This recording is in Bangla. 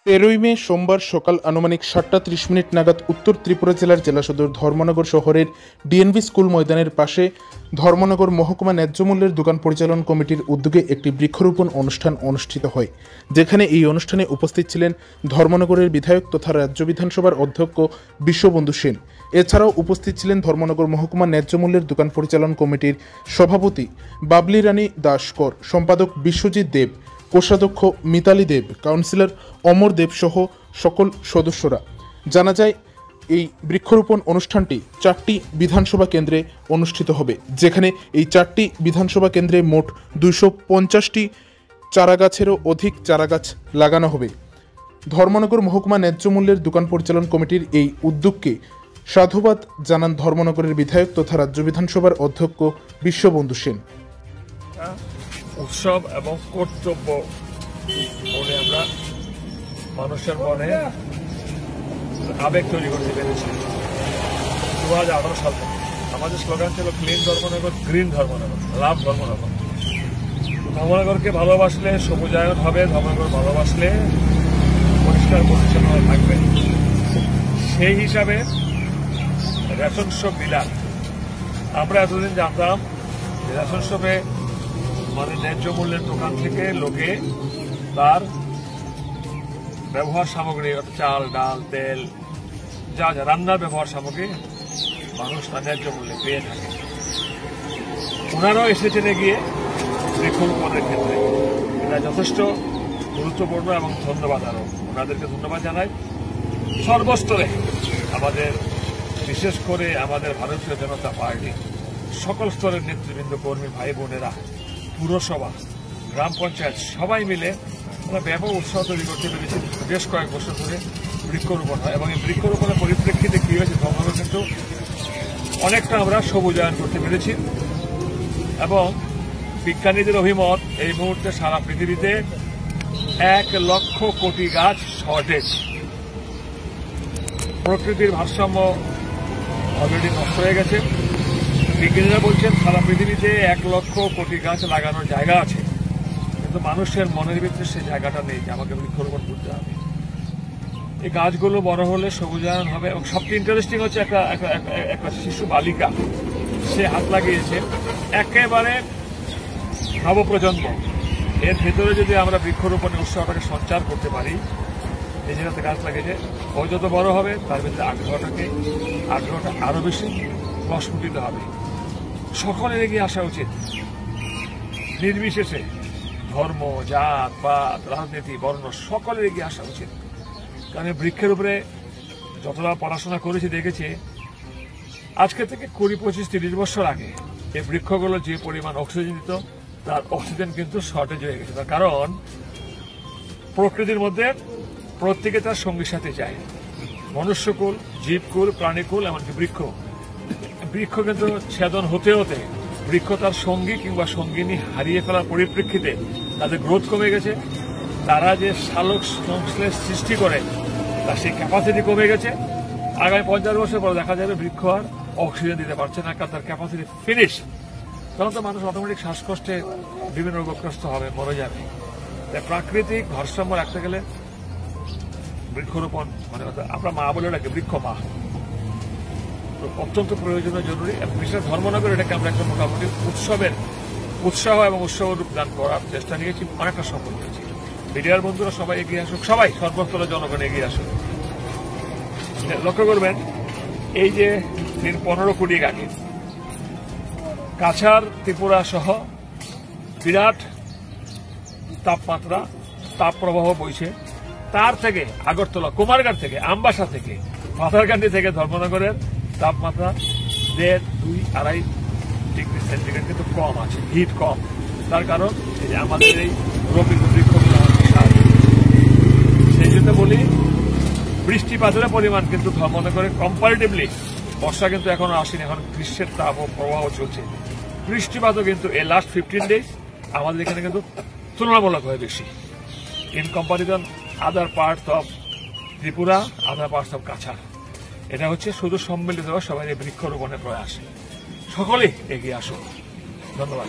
13 মে সোমবার সকাল আনুমানিক 7:30 নাগাদ উত্তর ত্রিপুরা জেলার জেলা সদর ধর্মনগর শহরের ডিএনভি স্কুল ময়দানের পাশে ধর্মনগর মহকুমা ন্যায্য মূল্যের দোকান পরিচালন কমিটির উদ্যোগে একটি বৃক্ষরোপণ অনুষ্ঠান অনুষ্ঠিত হয়, যেখানে এই অনুষ্ঠানে উপস্থিত ছিলেন ধর্মনগরের বিধায়ক তথা রাজ্য বিধানসভার অধ্যক্ষ বিশ্ববন্ধু সেন। এছাড়াও উপস্থিত ছিলেন ধর্মনগর মহকুমা ন্যায্য মূল্যের দোকান পরিচালন কমিটির সভাপতি বাবলি রানী দাসকর, সম্পাদক বিশ্বজিৎ দেব, কোষাধ্যক্ষ মিতালি দেব, কাউন্সিলর অমর দেব সহ সকল সদস্যরা। জানা যায় এই বৃক্ষরোপণ অনুষ্ঠানটি 4টি বিধানসভা কেন্দ্রে অনুষ্ঠিত হবে, যেখানে এই 4টি বিধানসভা কেন্দ্রে মোট 250টি চারাগাছেরও অধিক চারাগাছ লাগানো হবে। ধর্মনগর মহকুমা ন্যায্য মূল্যের দোকান পরিচালন কমিটির এই উদ্যোগকে সাধুবাদ জানান ধর্মনগরের বিধায়ক তথা রাজ্য বিধানসভার অধ্যক্ষ বিশ্ববন্ধু সেন। উৎসব এবং কর্তব্য বলে আমরা মানুষের মনে আবেগ তৈরি করতে পেরেছি। 2018 সাল থেকে আমাদের স্লোগান ছিল ক্লিন ধর্মনগর, গ্রিন ধর্মনগর, লাভ ধর্মনগর। ধর্মনগরকে ভালোবাসলে সবুজায়ন হবে, ধর্মনগর ভালোবাসলে পরিষ্কার পরিচ্ছন্ন থাকবে। সেই হিসাবে রেশন শপ ডিলার, আমরা এতদিন জানতাম রেশন শপে মানে ন্যায্য মূল্যের দোকান থেকে লোকে তার ব্যবহার সামগ্রী, চাল, ডাল, তেল, যা যা রান্নার ব্যবহার সামগ্রী মানুষ তার ন্যায্য মূল্যে পেয়ে থাকে। ওনারাও এসেছেন এগিয়ে বৃক্ষরোপণের ক্ষেত্রে। এটা যথেষ্ট গুরুত্বপূর্ণ এবং ধন্যবাদ, আরও ওনাদেরকে ধন্যবাদ জানাই। সর্বস্তরে আমাদের, বিশেষ করে আমাদের ভারতীয় জনতা পার্টি সকল স্তরের নেতৃবৃন্দ, কর্মী ভাই বোনেরা, পুরসভা, গ্রাম পঞ্চায়েত সবাই মিলে আমরা ব্যাপক উৎসাহ তৈরি করতে পেরেছি। বেশ কয়েক বছর ধরে বৃক্ষরোপণ হয় এবং এই বৃক্ষরোপণের পরিপ্রেক্ষিতে কি হয়েছে, ধর্মনগর কিন্তু অনেকটা আমরা সবুজায়ন করতে পেরেছি। এবং বিজ্ঞানীদের অভিমত এই মুহূর্তে সারা পৃথিবীতে 1 লক্ষ কোটি গাছ শর্টেজ। প্রকৃতির ভারসাম্য অলরেডি নষ্ট হয়ে গেছে। বিজ্ঞানীরা বলছেন সারা পৃথিবীতে 1 লক্ষ কোটি গাছ লাগানোর জায়গা আছে, কিন্তু মানুষের মনের ভিতরে সেই জায়গাটা নেই যে আমাকে বৃক্ষরোপণ করতে হবে। এই গাছগুলো বড় হলে সবুজায়ন হবে। এবং সবচেয়ে ইন্টারেস্টিং হচ্ছে একটা শিশু বালিকা, সে হাত লাগিয়েছে, একেবারে নবপ্রজন্ম। এর ভেতরে যদি আমরা বৃক্ষরোপণের উৎসাহটাকে সঞ্চার করতে পারি, নিজের হাতে গাছ লাগিয়েছে, ও যত বড় হবে তার ভিতরে আগ্রহটা আরো বেশি প্রস্ফুটিত হবে। সকলের এগিয়ে আসা উচিত, নির্বিশেষে ধর্ম, জাত, পাত, রাজনীতি, বর্ণ, সকলের এগিয়ে আসা উচিত। কারণ বৃক্ষের উপরে যতটা পড়াশোনা করেছি দেখেছি, আজকে থেকে 20, 25, 30 বছর আগে এই বৃক্ষগুলো যে পরিমাণ অক্সিজেন দিত, তার অক্সিজেন কিন্তু শর্টেজ হয়ে গেছে। তার কারণ প্রকৃতির মধ্যে প্রত্যেকে তার সঙ্গীর সাথে যায়, মনুষ্যকুল, জীবকুল, প্রাণীকুল, এমনকি বৃক্ষ কিন্তু ছেদন হতে হতে বৃক্ষ তার সঙ্গী কিংবা সঙ্গিনী হারিয়ে ফেলার পরিপ্রেক্ষিতে তাদের গ্রোথ কমে গেছে। তারা যে শালক সংশ্লেষ সৃষ্টি করে তার সেই ক্যাপাসিটি কমে গেছে। আগামী 50 বছর পর দেখা যাবে বৃক্ষ আর অক্সিজেন দিতে পারছে না, কারণ তার ক্যাপাসিটি ফিনিশ। তখন তো মানুষ অটোমেটিক শ্বাসকষ্টে বিভিন্ন রোগগ্রস্ত হবে, মরে যাবে। তাই প্রাকৃতিক ভারসাম্য রাখতে গেলে বৃক্ষরোপণ মানে আমরা মা বলে ডাকি, বৃক্ষ মা, অত্যন্ত প্রয়োজনীয়, জরুরি। এবং বিশেষ ধর্মনগর এটাকে আমরা একটা মোটামুটি উৎসবের উৎসাহ এবং উৎসব রূপদান করার চেষ্টা নিয়েছি, অনেকটা সফল হয়েছি। মিডিয়ার বন্ধুরা সবাই এগিয়ে আসুক, সবাই সর্বস্তরের জনগণ এগিয়ে আসুক। লক্ষ্য করবেন এই যে 15 কোটি গাড়ি কাছাড়, ত্রিপুরা সহ বিরাট তাপপ্রবাহ বইছে। তার থেকে আগরতলা, কুমারঘাট থেকে, আমবাসা থেকে, পাথারকান্দি থেকে ধর্মনগরের তাপমাত্রা 1.5, 2, 2.5 ডিগ্রি সেন্টিগ্রেড কিন্তু কম আছে, হিট কম। তার কারণ এই যে আমাদের এই রোপিত বৃক্ষগুলো সেই জন্য বলি, বৃষ্টিপাতের পরিমাণ কিন্তু ধর্মনগরে কম্পারেটিভলি, বর্ষা কিন্তু এখনো আসেনি, এখন গ্রীষ্মের তাপ ও প্রবাহ চলছে। বৃষ্টিপাতও কিন্তু এই লাস্ট 15 ডেজ আমাদের এখানে কিন্তু তুলনামূলকভাবে বেশি, in comparison other parts of Tripura, other parts of Cachar. এটা হচ্ছে শুধু সম্মিলিত সবাই বৃক্ষরোপণের প্রয়াস। সকলেই এগিয়ে আসুন। ধন্যবাদ।